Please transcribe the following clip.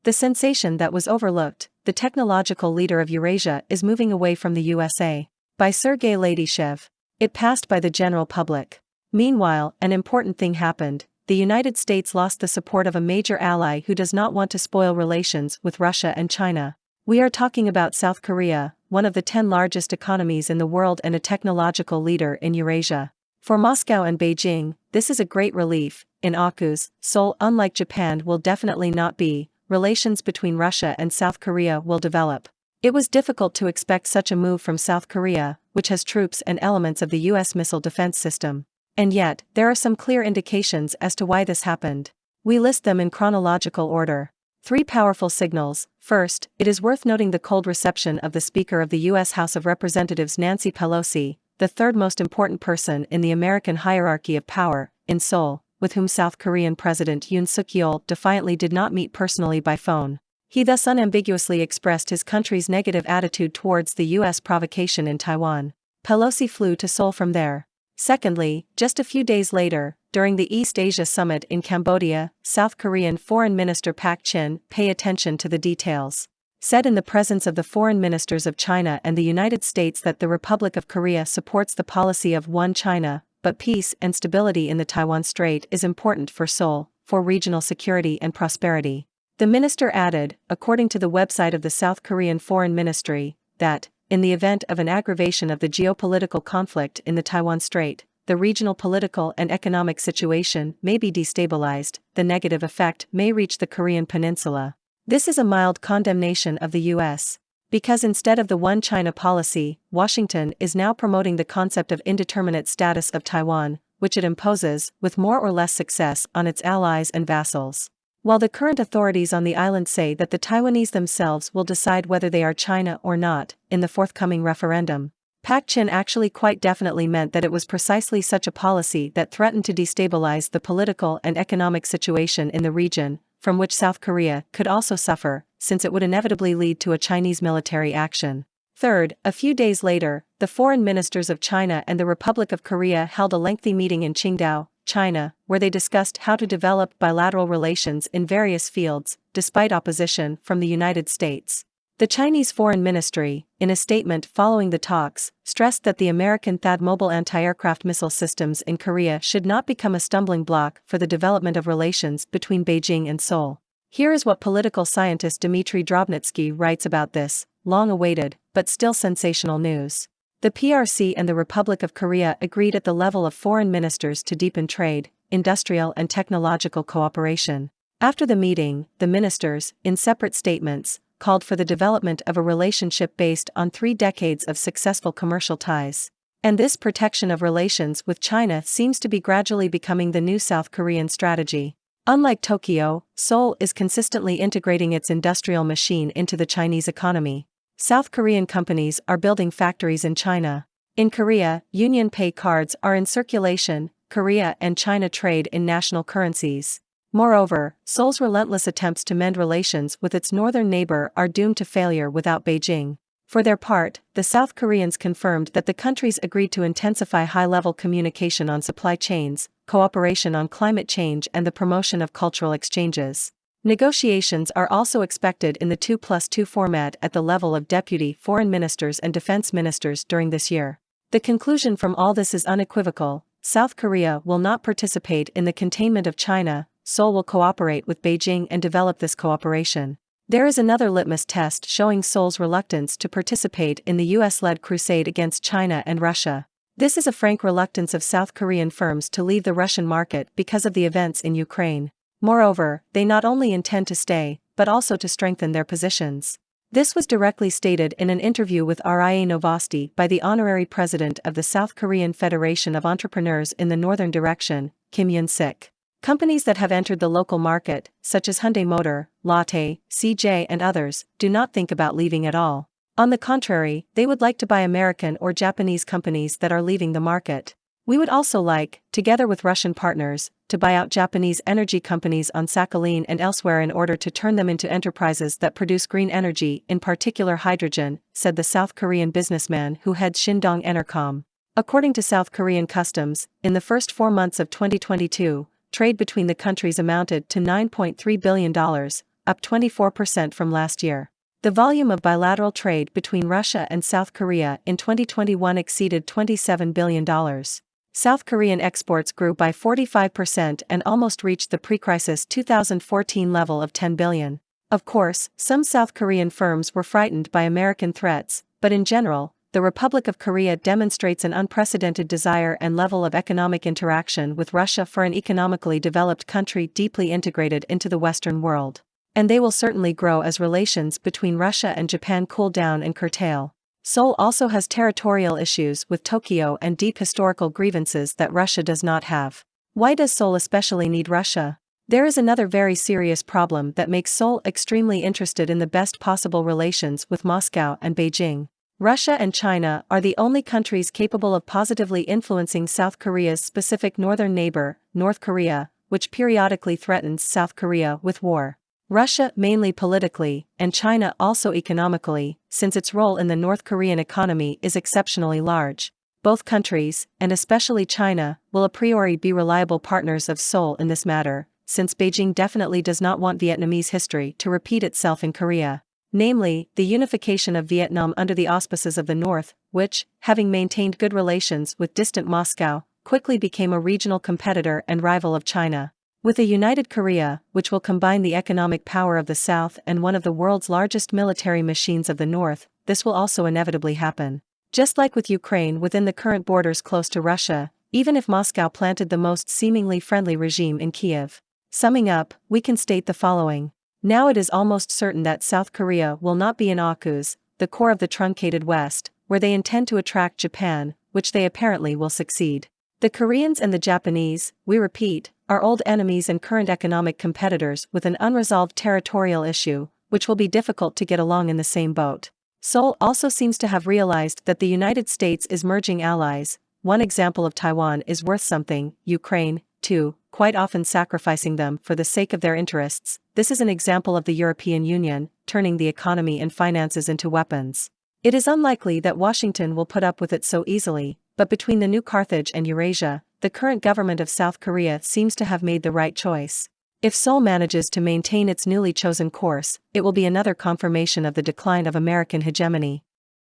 The sensation that was overlooked, the technological leader of Eurasia is moving away from the USA. By Sergei Ladyshev. It passed by the general public. Meanwhile, an important thing happened. The United States lost the support of a major ally who does not want to spoil relations with Russia and China. We are talking about South Korea, one of the 10 largest economies in the world and a technological leader in Eurasia. For Moscow and Beijing, this is a great relief. In AUKUS, Seoul, unlike Japan, will definitely not be. Relations between Russia and South Korea will develop. It was difficult to expect such a move from South Korea, which has troops and elements of the US missile defense system. And yet, there are some clear indications as to why this happened. We list them in chronological order. 3 powerful signals. First, it is worth noting the cold reception of the Speaker of the U.S. House of Representatives Nancy Pelosi, the third most important person in the American hierarchy of power, in Seoul, with whom South Korean President Yoon Suk-yeol defiantly did not meet personally by phone. He thus unambiguously expressed his country's negative attitude towards the U.S. provocation in Taiwan. Pelosi flew to Seoul from there. Secondly, just a few days later, during the East Asia Summit in Cambodia, South Korean Foreign Minister Pak Chin, pay attention to the details, said in the presence of the foreign ministers of China and the United States that the Republic of Korea supports the policy of one China, but peace and stability in the Taiwan Strait is important for Seoul, for regional security and prosperity. The minister added, according to the website of the South Korean Foreign Ministry, that, in the event of an aggravation of the geopolitical conflict in the Taiwan Strait, the regional political and economic situation may be destabilized, the negative effect may reach the Korean peninsula. This is a mild condemnation of the U.S. because instead of the one China policy, Washington is now promoting the concept of indeterminate status of Taiwan, which it imposes, with more or less success, on its allies and vassals. While the current authorities on the island say that the Taiwanese themselves will decide whether they are China or not, in the forthcoming referendum, Pak Chin actually quite definitely meant that it was precisely such a policy that threatened to destabilize the political and economic situation in the region, from which South Korea could also suffer, since it would inevitably lead to a Chinese military action. Third, a few days later, the foreign ministers of China and the Republic of Korea held a lengthy meeting in Qingdao, China, where they discussed how to develop bilateral relations in various fields, despite opposition from the United States. The Chinese Foreign Ministry, in a statement following the talks, stressed that the American THAAD mobile anti-aircraft missile systems in Korea should not become a stumbling block for the development of relations between Beijing and Seoul. Here is what political scientist Dmitry Drobnitsky writes about this, long-awaited, but still sensational news. The PRC and the Republic of Korea agreed at the level of foreign ministers to deepen trade, industrial and technological cooperation. After the meeting, the ministers, in separate statements, called for the development of a relationship based on 3 decades of successful commercial ties. And this protection of relations with China seems to be gradually becoming the new South Korean strategy. Unlike Tokyo, Seoul is consistently integrating its industrial machine into the Chinese economy. South Korean companies are building factories in China. In Korea, Union Pay cards are in circulation. Korea and China trade in national currencies. Moreover, Seoul's relentless attempts to mend relations with its northern neighbor are doomed to failure without Beijing. For their part, the South Koreans confirmed that the countries agreed to intensify high-level communication on supply chains, cooperation on climate change and the promotion of cultural exchanges. Negotiations are also expected in the 2+2 format at the level of deputy foreign ministers and defense ministers during this year. The conclusion from all this is unequivocal: South Korea will not participate in the containment of China. Seoul will cooperate with Beijing and develop this cooperation. There is another litmus test showing Seoul's reluctance to participate in the US-led crusade against China and Russia. This is a frank reluctance of South Korean firms to leave the Russian market because of the events in Ukraine. Moreover, they not only intend to stay, but also to strengthen their positions. This was directly stated in an interview with RIA Novosti by the honorary president of the South Korean Federation of Entrepreneurs in the Northern Direction, Kim Yun-sik. Companies that have entered the local market, such as Hyundai Motor, Lotte, CJ and others, do not think about leaving at all. On the contrary, they would like to buy American or Japanese companies that are leaving the market. We would also like, together with Russian partners, to buy out Japanese energy companies on Sakhalin and elsewhere in order to turn them into enterprises that produce green energy, in particular hydrogen, said the South Korean businessman who heads Shindong Enercom. According to South Korean customs, in the first 4 months of 2022, trade between the countries amounted to $9.3 billion, up 24% from last year. The volume of bilateral trade between Russia and South Korea in 2021 exceeded $27 billion. South Korean exports grew by 45% and almost reached the pre-crisis 2014 level of $10 billion. Of course, some South Korean firms were frightened by American threats, but in general, the Republic of Korea demonstrates an unprecedented desire and level of economic interaction with Russia for an economically developed country deeply integrated into the Western world. And they will certainly grow as relations between Russia and Japan cool down and curtail. Seoul also has territorial issues with Tokyo and deep historical grievances that Russia does not have. Why does Seoul especially need Russia? There is another very serious problem that makes Seoul extremely interested in the best possible relations with Moscow and Beijing. Russia and China are the only countries capable of positively influencing South Korea's specific northern neighbor, North Korea, which periodically threatens South Korea with war. Russia mainly politically, and China also economically, since its role in the North Korean economy is exceptionally large. Both countries, and especially China, will a priori be reliable partners of Seoul in this matter, since Beijing definitely does not want Vietnamese history to repeat itself in Korea. Namely, the unification of Vietnam under the auspices of the North, which, having maintained good relations with distant Moscow, quickly became a regional competitor and rival of China. With a united Korea, which will combine the economic power of the South and one of the world's largest military machines of the North, this will also inevitably happen. Just like with Ukraine within the current borders close to Russia, even if Moscow planted the most seemingly friendly regime in Kiev. Summing up, we can state the following. Now it is almost certain that South Korea will not be in AUKUS, the core of the truncated West, where they intend to attract Japan, which they apparently will succeed. The Koreans and the Japanese, we repeat, are old enemies and current economic competitors with an unresolved territorial issue, which will be difficult to get along in the same boat. Seoul also seems to have realized that the United States is merging allies. One example of Taiwan is worth something, Ukraine, too, quite often sacrificing them for the sake of their interests. This is an example of the European Union, turning the economy and finances into weapons. It is unlikely that Washington will put up with it so easily, but between the new Carthage and Eurasia, the current government of South Korea seems to have made the right choice. If Seoul manages to maintain its newly chosen course, it will be another confirmation of the decline of American hegemony.